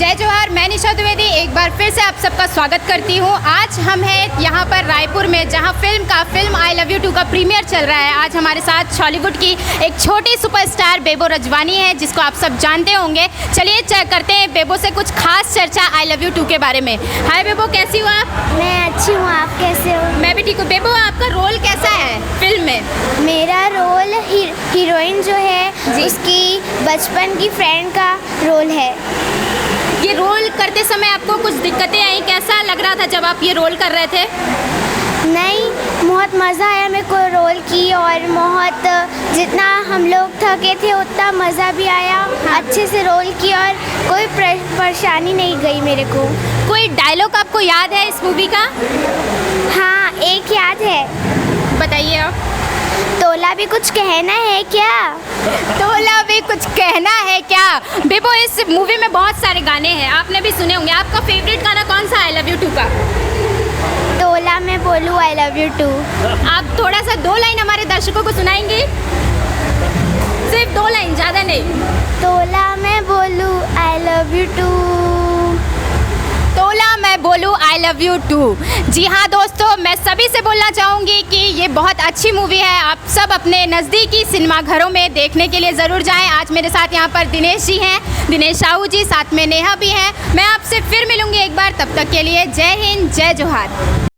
जय जोहार। मैं निशा द्विवेदी एक बार फिर से आप सबका स्वागत करती हूँ। आज हम हैं यहाँ पर रायपुर में, जहाँ फिल्म आई लव यू 2 का प्रीमियर चल रहा है। आज हमारे साथ बॉलीवुड की एक छोटी सुपरस्टार बेबो रजवानी है, जिसको आप सब जानते होंगे। चलिए करते हैं बेबो से कुछ खास चर्चा आई लव यू 2 के बारे में। हाय बेबो, कैसी हो आप? मैं अच्छी हूँ, आप कैसे हो? मैं भी ठीक हूँ। बेबो, आपका रोल कैसा है फिल्म में? मेरा रोल हीरोइन जो है उसकी बचपन की फ्रेंड का रोल है। ये रोल करते समय आपको कुछ दिक्कतें आई? कैसा लग रहा था जब आप ये रोल कर रहे थे? नहीं, बहुत मज़ा आया मेरे को रोल की, और बहुत जितना हम लोग थके थे उतना मज़ा भी आया। अच्छे से रोल की और कोई परेशानी नहीं गई मेरे को। कोई डायलॉग आपको याद है इस मूवी का? हाँ, एक याद है। बताइए आप। तोला भी कुछ कहना है क्या? तोला भी कुछ कहना है क्या? बेबो, इस मूवी में बहुत सारे गाने हैं, आपने भी सुने होंगे। आपका फेवरेट गाना कौन सा आई लव यू 2 का? तोला मैं बोलूँ आई लव यू 2। आप थोड़ा सा 2 लाइन हमारे दर्शकों को सुनाएंगे? सिर्फ 2 लाइन, ज़्यादा नहीं। तोला मैं बोलूँ आई लव यू 2। तोला मैं बोलूँ आई लव यू 2। जी हाँ दोस्तों, मैं सभी से बोलना चाहूँगी कि ये बहुत अच्छी मूवी है। आप सब अपने नज़दीकी सिनेमा घरों में देखने के लिए ज़रूर जाएं। आज मेरे साथ यहाँ पर दिनेश जी हैं, दिनेश साहू जी, साथ में नेहा भी हैं। मैं आपसे फिर मिलूँगी एक बार, तब तक के लिए जय हिंद, जय जोहार।